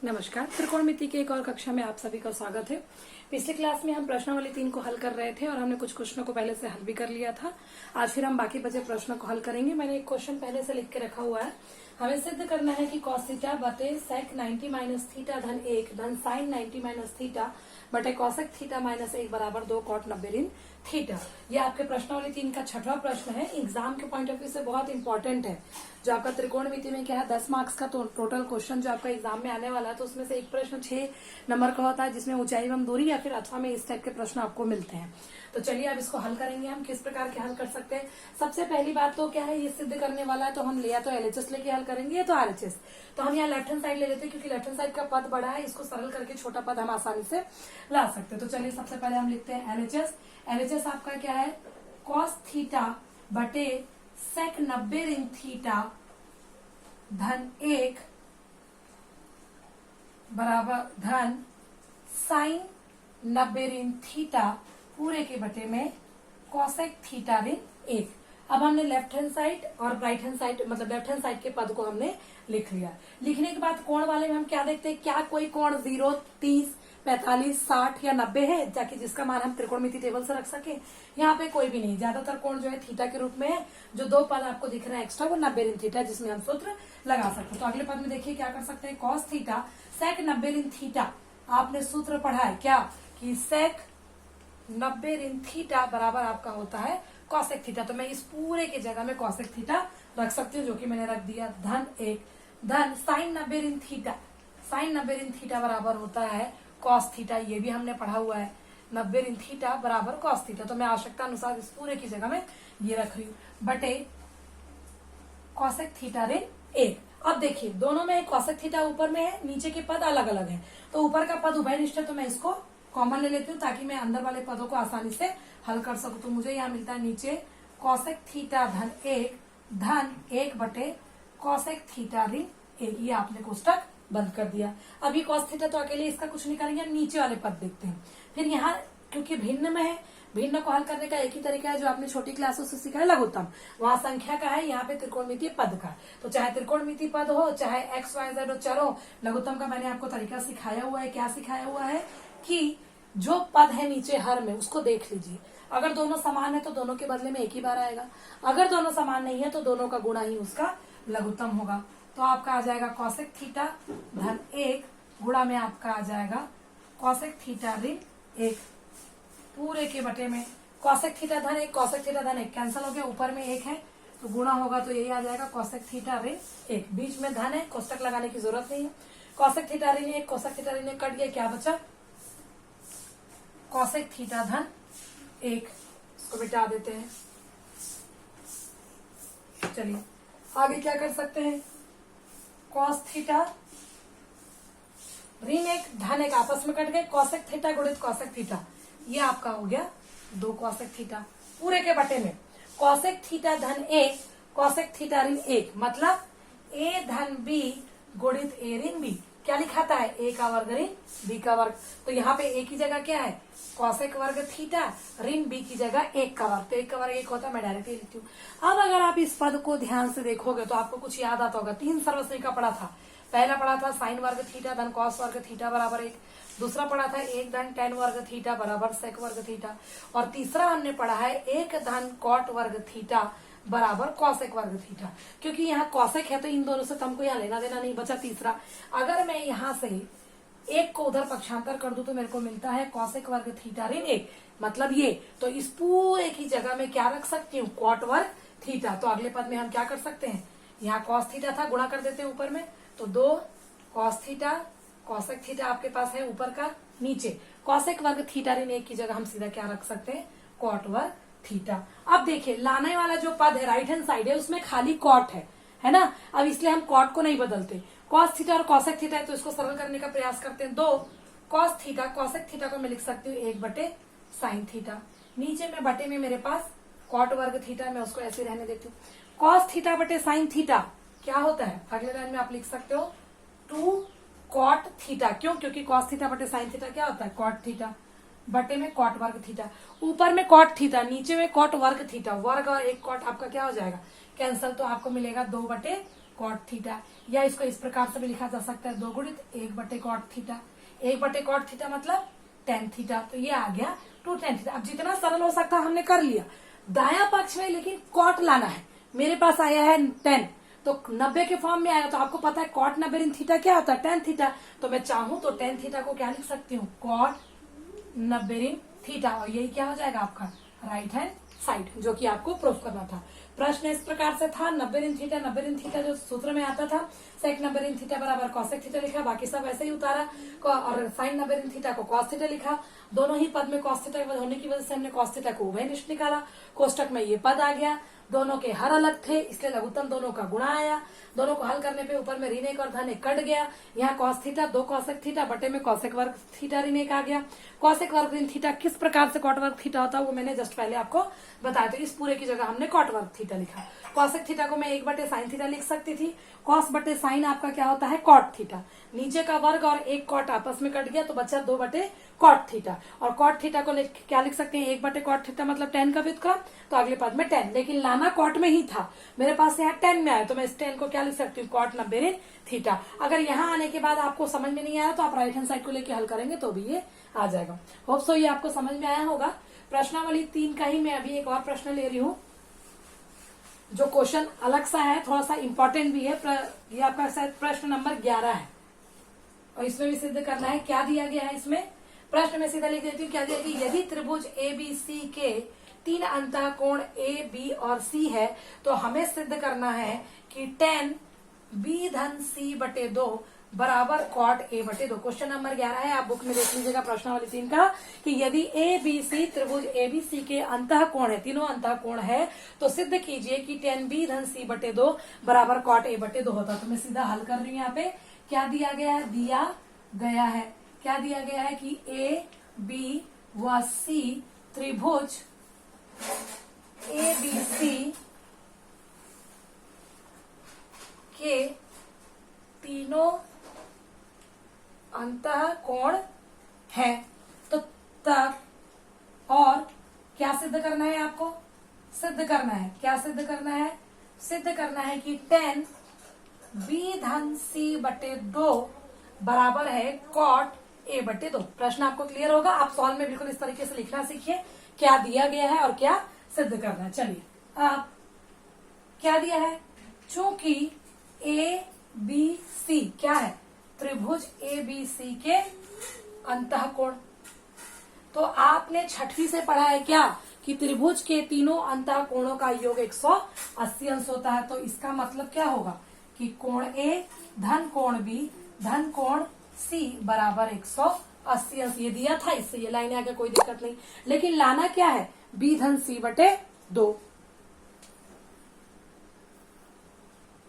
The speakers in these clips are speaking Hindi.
नमस्कार। त्रिकोणमिति के एक और कक्षा में आप सभी का स्वागत है। पिछले क्लास में हम प्रश्नावली 3 को हल कर रहे थे और हमने कुछ क्वेश्चनों को पहले से हल भी कर लिया था। आज फिर हम बाकी बचे प्रश्नों को हल करेंगे। मैंने एक क्वेश्चन पहले से लिख के रखा हुआ है। हमें सिद्ध करना है कि cos थीटा बटे sec 90 माइनस थीटा धन 1 धन sin 90 माइनस थीटा बटे cosec थीटा माइनस 1 बराबर 2 cot 90 ऋण थीटा। ये आपके प्रश्नावली 3 का 6वां प्रश्न है। एग्जाम के पॉइंट ऑफ व्यू से बहुत इंपॉर्टेंट है। जो आपका त्रिकोणमिति में क्या है 10 मार्क्स का तो टोटल क्वेश्चन जो आपका एग्जाम में आने वाला है, तो उसमें से एक प्रश्न 6 नंबर का होता है जिसमें ऊंचाई एवं दूरी या फिर अथवा में इस टाइप के प्रश्न आपको मिलते हैं। तो चलिए अब इसको हल करेंगे। हम किस प्रकार के हल कर सकते हैं। सबसे पहली बात तो क्या है, ये सिद्ध करने वाला है तो हम या तो एलएचएस लेके हल करेंगे या तो आरएचएस। तो हम यहाँ लेफ्ट हैंड साइड ले लेते हैं क्योंकि लेफ्ट हैंड साइड का पद बड़ा है, इसको सरल करके छोटा पद हम आसानी से ला सकते हैं। तो चलिए सबसे पहले हम लिखते हैं एलएचएस। एलएचएस आपका क्या है, कॉस थीटा बटे सेक 90 ऋण थीटा धन 1 बराबर धन साइन 90 ऋण थीटा पूरे के बटे में कॉसेक थीटा ऋण 1। अब हमने लेफ्ट हैंड साइड और राइट हैंड साइड मतलब लेफ्ट हैंड साइड के पद को हमने लिख लिया। लिखने के बाद कोण वाले में हम क्या देखते हैं, क्या कोई कोण 0, 30, 45, 60 या 90 है ताकि जिसका मान हम त्रिकोणमिति टेबल से रख सके। यहाँ पे कोई भी नहीं। ज्यादातर कोण जो है थीटा के रूप में है। जो दो पद आपको दिख रहा है एक्स्ट्रा वो 90 ऋण थीटा जिसमें हम सूत्र लगा सकते हैं। तो अगले पद में देखिए क्या कर सकते हैं, कॉस थीटा सेक 90 ऋण थीटा। आपने सूत्र पढ़ा है क्या कि सेक 90 ऋण थीटा बराबर आपका होता है कॉसेक थीटा। तो मैं इस पूरे की जगह में कॉसेक थीटा रख सकती हूँ जो कि मैंने रख दिया धन 1 धन साइन 90 ऋण थीटा। साइन 90 ऋण थीटा बराबर होता है कॉस थीटा। ये भी हमने पढ़ा हुआ है 90 ऋण थीटा बराबर कॉस थीटा। तो मैं आवश्यकता अनुसार इस पूरे की जगह में ये रख रही हूँ बटे कॉसेक थीटा ऋण 1। अब देखिए दोनों में कॉसेक थीटा ऊपर में है, नीचे के पद अलग अलग है। तो ऊपर का पद उभयनिष्ठ है तो मैं इसको कॉमन ले लेती हूँ ताकि मैं अंदर वाले पदों को आसानी से हल कर सकूं। तो मुझे यहाँ मिलता है नीचे कॉसेक थीटा धन 1 बटे कॉसेक थीटा ऋण 1। ये आपने कोष्टक बंद कर दिया। अभी कॉस थीटा तो अकेले इसका कुछ नहीं करेंगे, हम नीचे वाले पद देखते हैं। फिर यहाँ क्योंकि भिन्न में है, भिन्न को हल करने का एक ही तरीका है जो आपने छोटी क्लासों से सीखा है, लघुत्तम। वहां संख्या का है, यहाँ पे त्रिकोणमितीय पद का। तो चाहे त्रिकोणमितीय पद हो चाहे एक्स वाई जेड चर हो, लघुत्तम का मैंने आपको तरीका सिखाया हुआ है। क्या सिखाया हुआ है कि जो पद है नीचे हर में उसको देख लीजिए। अगर दोनों समान है तो दोनों के बदले में एक ही बार आएगा। अगर दोनों समान नहीं है तो दोनों का गुणा ही उसका लघुत्तम होगा। तो आपका आ जाएगा कॉसेक थीटा धन 1 गुणा में आपका आ जाएगा कॉसेक थीटा ऋण 1 पूरे के बटे में कॉसेक थीटा धन 1 कॉसेक थीटा धन 1 कैंसिल हो गया, ऊपर में 1 है तो गुणा होगा तो यही आ जाएगा कॉसेक थीटा ऋण 1। बीच में धन है, कोष्टक लगाने की जरूरत नहीं है। कॉसेक थीटा ऋण 1 कॉसेक थीटा ऋण 1 कट गया, क्या बचा कॉसेक थीटा धन 1। इसको मिटा देते हैं। चलिए आगे क्या कर सकते हैं, कॉस थीटा ऋण 1 धन 1 आपस में कट गए, कॉसेक थीटा गुणित कॉसेक थीटा। ये आपका हो गया 2 कॉसेक थीटा पूरे के बटे में कॉसेक थीटा धन 1 कॉसेक थीटा ऋण 1 मतलब a धन b गुणित a ऋण b। क्या लिखाता है, a का वर्ग ऋण b का वर्ग। तो यहाँ पे a की जगह क्या है कॉसेक वर्ग थीटा ऋण b की जगह 1 का वर्ग। तो 1 का वर्ग 1 होता है, मैं डायरेक्ट ही लिखती हूँ। अब अगर आप इस पद को ध्यान से देखोगे तो आपको कुछ याद आता होगा। 3 सर्वश्रेणी का पढ़ा था। पहला पढ़ा था साइन वर्ग थीटा धन कॉस वर्ग थीटा बराबर 1। दूसरा पढ़ा था 1 धन टेन वर्ग थीटा बराबर सेक वर्ग थीटा। और तीसरा हमने पढ़ा है 1 धन कॉट वर्ग थीटा बराबर कॉसेक वर्ग थीटा। क्योंकि यहाँ कॉसेक है तो इन दोनों से तुमको यहाँ लेना देना नहीं बचा। तीसरा अगर मैं यहाँ से 1 को उधर पक्षांतर कर दूं तो मेरे को मिलता है कॉसेक वर्ग थीटा ऋण 1 मतलब ये। तो इस पूरे की जगह में क्या रख सकती हूँ, कॉट वर्ग थीटा। तो अगले पद में हम क्या कर सकते हैं, यहाँ कॉस थीटा था गुणा कर देते हैं ऊपर में, तो 2 कॉस थीटा कॉसेक थीटा आपके पास है ऊपर का, नीचे कॉसेक वर्ग थीटा ऋण 1 की जगह हम सीधा क्या रख सकते हैं, कॉट वर्ग थीटा। अब देखिए लाने वाला जो पद है राइट हैंड साइड है उसमें खाली कॉट है ना। अब इसलिए हम कॉट को नहीं बदलते। कॉस थीटा और कॉसेक थीटा है तो इसको सरल करने का प्रयास करते हैं। 2 कॉस थीटा कॉसेक थीटा को मैं लिख सकती हूँ 1 बटे साइन थीटा। नीचे में बटे में मेरे पास कॉट वर्ग थीटा, मैं उसको ऐसे रहने देती हूँ। कॉस थीटा बटे साइन थीटा क्या होता है, अगले लाइन में आप लिख सकते हो 2 कॉट थीटा। क्यों, क्योंकि कॉस थीटा बटे साइन थीटा क्या होता है, कॉट थीटा बटे में कॉट वर्ग थीटा। ऊपर में कॉट थीटा नीचे में कॉट वर्ग थीटा। वर्ग और 1 कॉट आपका क्या हो जाएगा कैंसल। तो आपको मिलेगा 2 बटे कॉट थीटा, या इसको इस प्रकार से भी लिखा जा सकता है 2 गुणित 1 कॉट थीटा। 1 कॉट थीटा मतलब टेन थीटा, तो ये आ गया 2 टेन थीटा। अब जितना सरल हो सकता हमने कर लिया। दाया पक्ष में लेकिन कॉट लाना है। मेरे पास आया है 10, तो 90 के फॉर्म में आया, तो आपको पता है कॉट 90 इन थीटा क्या होता है, टेन थीटा। तो मैं चाहूं तो टेन थीटा को क्या लिख सकती हूँ, कॉट 90 इन थीटा, और यही क्या हो जाएगा आपका राइट हैंड साइड, जो कि आपको प्रूफ करना था। प्रश्न इस प्रकार से था, 90 इन थीटा, 90 इन थीटा जो सूत्र में आता था, सेक 90 इन थीटा बराबर कॉसेक थीटा लिखा, बाकी सब ऐसे ही उतारा, और साइन 90 इन थीटा को कॉस थीटा लिखा। दोनों ही पद में कॉस थीटा होने की वजह से हमने कॉस थीटा को उभयनिष्ठ निकाला। कोष्टक में ये पद आ गया, दोनों के हर अलग थे, इसलिए लघुत्तम दोनों का गुणा आया। दोनों को हल करने पे ऊपर में ऋण 1 और धन 1 कट गया। यहाँ कॉस थीटा 2 कॉसेक थीटा बटे में कॉसेक वर्ग थीटा ऋण 1 आ गया। कॉसेक वर्ग ऋण थीटा किस प्रकार से कॉट वर्ग थीटा होता है वो मैंने जस्ट पहले आपको बताया, तो इस पूरे की जगह हमने कॉट वर्ग थीटा लिखा। कॉसेक थीटा को मैं 1 बटे साइन थीटा लिख सकती थी। कॉस बटे साइन आपका क्या होता है, कॉट थीटा। नीचे का वर्ग और एक कॉट आपस में कट गया तो बचा 2 बटे कॉट थीटा, और कॉट थीटा को क्या लिख सकते हैं, 1 बटे कॉट थीटा मतलब 10 का व्युत्क्रम, तो अगले पद में 10, लेकिन लाना कॉट में ही था, मेरे पास यहाँ 10 में आया, तो मैं इस 10 को क्या लिख सकती हूँ, कॉट 90 इन थीटा। अगर यहाँ आने के बाद आपको समझ में नहीं आया तो आप राइट हैंड साइड को लेके हल करेंगे तो भी ये आ जाएगा। होप सो ये आपको समझ में आया होगा। प्रश्नावली 3 का ही मैं अभी एक और प्रश्न ले रही हूँ, जो क्वेश्चन अलग सा है, थोड़ा सा इंपॉर्टेंट भी है। ये आपका शायद प्रश्न नंबर 11 है, और इसमें भी सिद्ध करना है। क्या दिया गया है इसमें, प्रश्न में सीधा लिख देती हूँ। क्या दिया कि यदि त्रिभुज ABC के 3 अंतःकोण A, B और C है, तो हमें सिद्ध करना है कि tan B धन C बटे 2 बराबर कॉट A बटे 2। क्वेश्चन नंबर 11 है, आप बुक में देख लीजिएगा प्रश्नावली 3 का, कि यदि ABC त्रिभुज ABC के अंतःकोण है, तीनों अंतःकोण है, तो सिद्ध कीजिए कि tan B धन C बटे 2 बराबर कॉट A बटे 2 होता। तो मैं सीधा हल कर रही हूँ। यहाँ पे क्या दिया गया है, क्या दिया गया है कि A, B व C त्रिभुज ABC के तीनों अंतःकोण है। तो तब और क्या सिद्ध करना है आपको, सिद्ध करना है, क्या सिद्ध करना है, सिद्ध करना है कि tan B धन C बटे 2 बराबर है कॉट A बटे 2। प्रश्न आपको क्लियर होगा। आप सॉल्व में बिल्कुल इस तरीके से लिखना सीखिए, क्या दिया गया है और क्या सिद्ध करना है। चलिए अब क्या दिया है, चूंकि ABC क्या है, त्रिभुज ABC के अंतःकोण, तो आपने छठवीं से पढ़ा है क्या कि त्रिभुज के तीनों अंतःकोणों का योग 180 अंश होता है। तो इसका मतलब क्या होगा कि कोण A धन कोण B धन कोण C बराबर 180 अंश। ये दिया था, इससे ये लाइन आगे कोई दिक्कत नहीं, लेकिन लाना क्या है, B धन C बटे 2।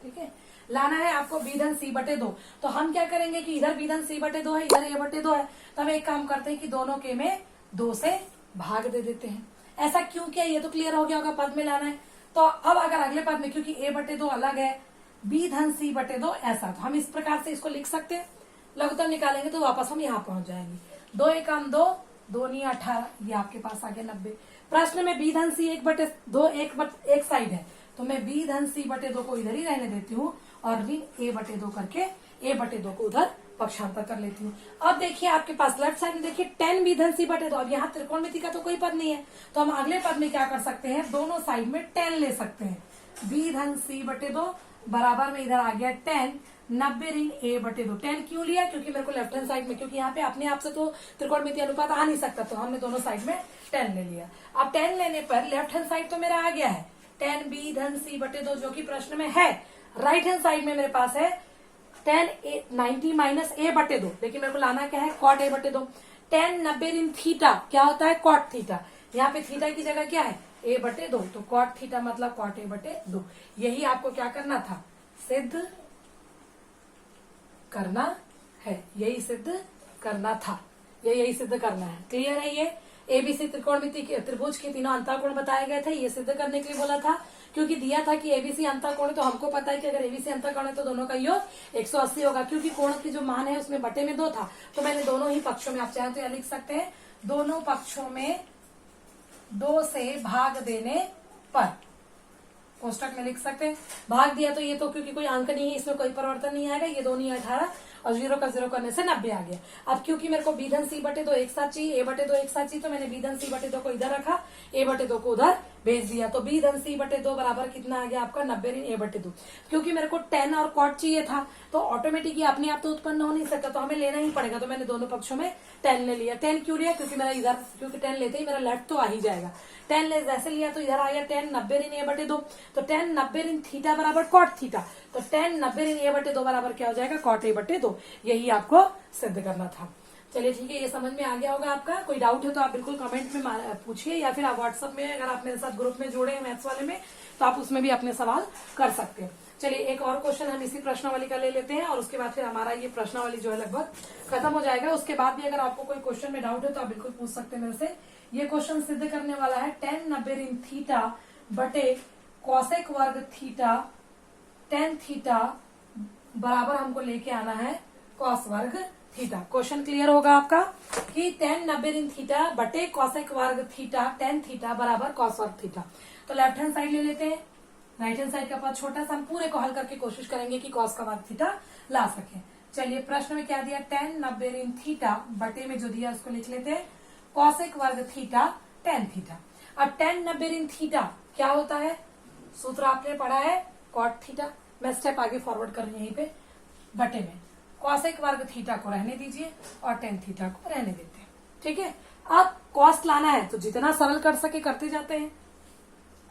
ठीक है, लाना है आपको B धन C बटे 2। तो हम क्या करेंगे कि इधर B धन C बटे 2 है, इधर A बटे 2 है, तो हम एक काम करते हैं कि दोनों के में 2 से भाग दे देते हैं। ऐसा क्यों किया, ये तो क्लियर हो गया होगा, पद में लाना है। तो अब अगर अगले पद में, क्योंकि A बटे 2 अलग है, B धन C बटे 2 ऐसा, तो हम इस प्रकार से इसको लिख सकते हैं। लघुत्तम निकालेंगे तो वापस हम यहाँ पहुंच जाएंगे। 2 एकम 2, 2 नी 18, ये आपके पास आ गया 90। प्रश्न में B धन C 1 बटे 2 एक साइड है, तो मैं B धन C बटे 2 को इधर ही रहने देती हूँ, और ऋण A बटे 2 करके A बटे 2 को उधर पक्षांतर कर लेती हूँ। अब देखिए आपके पास लेफ्ट साइड में देखिए tan B धन C बटे 2। अब यहाँ त्रिकोणमिति का तो कोई पद नहीं है, तो हम अगले पद में क्या कर सकते हैं, दोनों साइड में tan ले सकते हैं। B धन C बटे 2 बराबर में इधर आ गया tan 90 ऋण A बटे 2। tan क्यों लिया, क्योंकि मेरे को लेफ्ट हैंड साइड में, क्योंकि यहाँ पे अपने आप से तो त्रिकोणमिति अनुपात आ नहीं सकता, तो हमने दोनों साइड में tan ले लिया। अब tan लेने पर लेफ्ट हैंड साइड तो मेरा आ गया है tan B धन C बटे 2, जो कि प्रश्न में है। राइट हैंड साइड में मेरे पास है tan 90 माइनस A बटे 2, लेकिन मेरे को लाना क्या है, कॉट A बटे 2। tan 90 ऋण थीटा क्या होता है, कॉट थीटा। यहाँ पे थीटा की जगह क्या है, A बटे 2, तो कॉट थीटा मतलब कॉट A बटे 2। यही आपको क्या करना था, सिद्ध करना है, यही सिद्ध करना था, यही सिद्ध करना है। क्लियर है ये। ABC त्रिकोणमिति के त्रिभुज के तीनों अंतःकोण बताए गए थे, ये सिद्ध करने के लिए बोला था, क्योंकि दिया था कि ABC अंतःकोण है, तो हमको पता है कि अगर ABC अंतःकोण है तो दोनों का योग 180 होगा। क्योंकि कोण की जो मान है उसमें बटे में 2 था, तो मैंने दोनों ही पक्षों में, आप चाहें तो यह लिख सकते हैं, दोनों पक्षों में 2 से भाग देने पर कोष्टक में लिख सकते हैं। भाग दिया तो ये तो क्योंकि कोई अंक नहीं है, इसमें कोई परिवर्तन नहीं आएगा, ये 2 नहीं 18 और 0 का 0 करने से 90 आ गया। अब क्योंकि मेरे को b धन c बटे 2 एक साथ चाहिए, a बटे 2 एक साथ चाहिए, तो मैंने b धन c बटे 2 को इधर रखा, a बटे 2 को उधर भेज दिया। तो b धन c बटे 2 बराबर कितना आ गया आपका 90 ऋण a बटे 2। क्योंकि मेरे को tan और cot चाहिए था तो ऑटोमेटिक ही अपने आप तो उत्पन्न हो नहीं सकता, तो हमें लेना ही पड़ेगा। तो मैंने दोनों पक्षों में tan ले लिया। tan क्यों लिया? क्योंकि मेरा इधर, क्योंकि tan लेते ही मेरा लेफ्ट तो आ ही जाएगा। tan ले जैसे लिया तो इधर आ गया tan 90 ऋण a बटे 2। तो tan 90 ऋण थीटा बराबर cot थीटा, तो tan 90 ऋण a बटे 2 बराबर क्या हो जाएगा cot a बटे 2। यही आपको सिद्ध करना था। चलिए ठीक है, ये समझ में आ गया होगा आपका। कोई डाउट है तो आप बिल्कुल कमेंट में पूछिए, या फिर आप व्हाट्सएप में, अगर आप मेरे साथ ग्रुप में जुड़े हैं मैथ्स वाले में, तो आप उसमें भी अपने सवाल कर सकते हैं। चलिए एक और क्वेश्चन हम इसी प्रश्नावली का ले लेते हैं और उसके बाद फिर हमारा ये प्रश्नावली जो है लगभग खत्म हो जाएगा। उसके बाद भी अगर आपको कोई क्वेश्चन में डाउट है तो आप बिल्कुल पूछ सकते हैं मेरे से। ये क्वेश्चन सिद्ध करने वाला है tan 90 ऋण थीटा बटे कॉसेक वर्ग थीटा tan थीटा बराबर हमको लेके आना है कॉस वर्ग थीटा। क्वेश्चन क्लियर होगा आपका कि tan 90 ऋण थीटा बटे कॉसेक वर्ग थीटा tan थीटा बराबर कॉस वर्ग थीटा। तो लेफ्ट हैंड साइड ले लेते हैं, राइट हैंड साइड का पद छोटा सा, हम पूरे को हल करके कोशिश करेंगे कि कॉस का वर्ग थीटा ला सके। चलिए प्रश्न में क्या दिया, tan 90 ऋण थीटा बटे में जो दिया उसको लिख लेते हैं कॉसेक वर्ग थीटा tan थीटा। अब tan 90 ऋण थीटा क्या होता है, सूत्र आपने पढ़ा है cot थीटा। मैं स्टेप आगे फॉरवर्ड कर रही हूँ यहीं पे, बटे में कॉसेक वर्ग थीटा को रहने दीजिए और tan थीटा को रहने देते हैं। ठीक है, अब कॉस लाना है तो जितना सरल कर सके करते जाते हैं।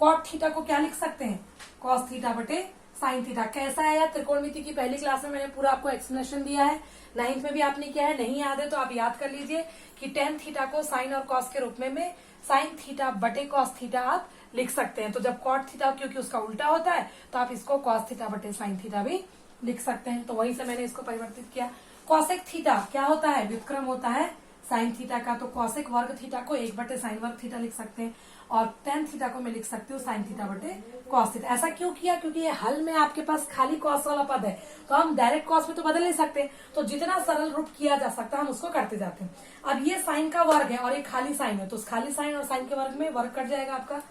cot थीटा को क्या लिख सकते हैं, cos थीटा बटे sin थीटा। कैसा है यार, त्रिकोणमिति की पहली क्लास में मैंने पूरा आपको एक्सप्लेनेशन दिया है, 9th में भी आपने किया है। नहीं याद है तो आप याद कर लीजिए कि tan थीटा को sin और cos के रूप में sin थीटा बटे cos थीटा आप लिख सकते हैं। तो जब cot थीटा क्योंकि उसका उल्टा होता है तो आप इसको cos थीटा बटे sin थीटा भी लिख सकते हैं। तो वहीं से मैंने इसको परिवर्तित किया। कॉसेक थीटा क्या होता है, व्युत्क्रम होता है साइन थीटा का, तो कॉसेक वर्ग थीटा को 1 बटे साइन वर्ग थीटा लिख सकते हैं और tan थीटा को मैं लिख सकती हूँ साइन थीटा बटे कॉस थीटा। ऐसा क्यों किया, क्योंकि ये हल में आपके पास खाली कॉस वाला पद है, तो हम डायरेक्ट कॉस में तो बदल नहीं सकते, तो जितना सरल रूप किया जा सकता है हम उसको करते जाते हैं। अब ये साइन का वर्ग है और ये खाली साइन है, तो उस खाली साइन और साइन के वर्ग में वर्ग कट जाएगा आपका।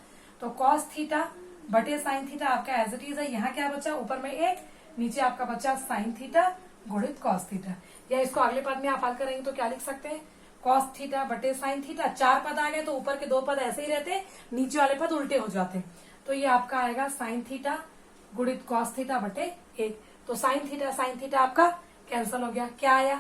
तो कॉस थीटा बटे साइन थीटा आपका एज इट इज है। यहाँ क्या बचा, ऊपर में 1, नीचे आपका बचा साइन थीटा गुणित कॉस थीटा। या इसको अगले पद में आप हल करेंगे तो क्या लिख सकते हैं, कॉस थीटा बटे साइन थीटा। 4 पद आ गए तो ऊपर के 2 पद ऐसे ही रहते, नीचे वाले पद उल्टे हो जाते। तो ये आपका आएगा साइन थीटा गुणित कॉस थीटा बटे 1। तो साइन थीटा आपका कैंसिल हो गया। क्या आया,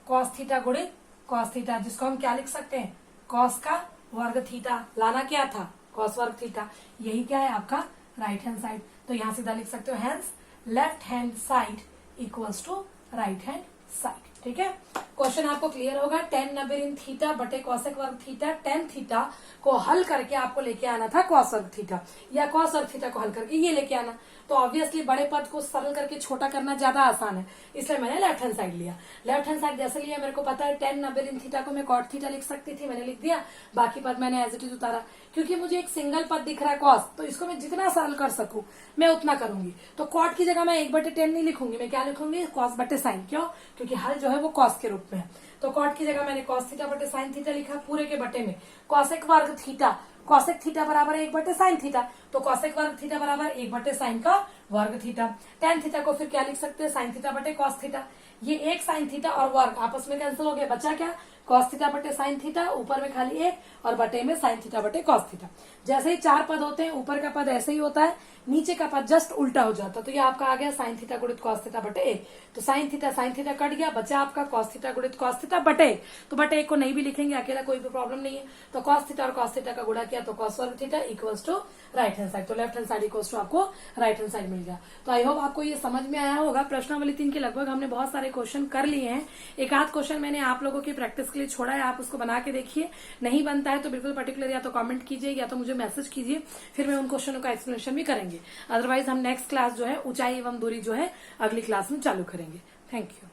कॉस थीटा गुणित कॉस थीटा, जिसको हम क्या लिख सकते हैं, कॉस का वर्ग थीटा। लाना क्या था, कॉस वर्ग थीटा। यही क्या है आपका राइट हैंड साइड। तो यहाँ सीधा लिख सकते हो hence left hand side equals to right hand side. ठीक है, क्वेश्चन आपको क्लियर होगा। tan 90 ऋण थीटा बटे कॉसेक वर्ग थीटा tan थीटा को हल करके आपको लेके आना था कॉस वर्ग थीटा, या कॉस वर्ग थीटा को हल करके ये लेके आना। तो ऑब्वियसली बड़े पद को सरल करके छोटा करना ज्यादा आसान है, इसलिए मैंने लेफ्ट हैंड साइड लिया। लेफ्ट हैंड साइड जैसे लिया, मेरे को पता है tan 90 ऋण थीटा को मैं cot थीटा लिख सकती थी, मैंने लिख दिया। बाकी पद मैंने एज इट इज उतारा, क्योंकि मुझे एक सिंगल पद दिख रहा है cos, तो इसको मैं जितना सरल कर सकूं मैं उतना करूंगी। तो cot की जगह मैं 1 बटे 10 नहीं लिखूंगी, मैं क्या लिखूंगी, cos बटे साइन। क्यों, क्योंकि हल जो है वो cos के रूप में है। तो cot की जगह मैंने cos थीटा बटे साइन थीटा लिखा, पूरे के बटे में कॉसेक वर्ग थीटा, कॉसेक थीटा बराबर 1 बटे साइन थीटा, तो कॉसेक वर्ग थीटा बराबर 1 बटे साइन का वर्ग थीटा। tan थीटा को फिर क्या लिख सकते हैं, साइन थीटा बटे कॉस थीटा। ये एक साइन थीटा और वर्ग आपस में कैंसिल हो गया, बचा क्या, कॉस थीटा बटे साइन थीटा, ऊपर में खाली 1 और बटे में साइन थीटा बटे कॉस थीटा। जैसे ही 4 पद होते हैं, ऊपर का पद ऐसे ही होता है, नीचे का पद जस्ट उल्टा हो जाता है। तो ये आपका आ गया साइन थीटा गुणित कॉस थीटा बटे 1। तो साइन थीटा कट गया, बचा आपका कॉस थीटा गुणित कॉस थीटा बटे 1। तो बटे 1 को नहीं भी लिखेंगे अकेला, कोई भी प्रॉब्लम नहीं है। तो कॉस थीटा और कॉस थीटा का गुणा किया तो कॉस वर्ग theta equals to right hand side. तो left hand side equals to आपको राइट हैंड साइड मिल गया। तो आई होप आपको ये समझ में आया होगा। प्रश्नावली 3 के लगभग हमने बहुत सारे क्वेश्चन कर लिए हैं। एक आध क्वेश्चन मैंने आप लोगों की प्रैक्टिस के लिए छोड़ा है, आप उसको बना के देखिए। नहीं बनता है तो बिल्कुल पर्टिकुलर या तो कमेंट कीजिए या तो मुझे मैसेज कीजिए, फिर मैं उन क्वेश्चनों का एक्सप्लेनेशन भी करेंगे। अदरवाइज हम नेक्स्ट क्लास जो है ऊंचाई एवं दूरी जो है अगली क्लास में चालू करेंगे। Thank you.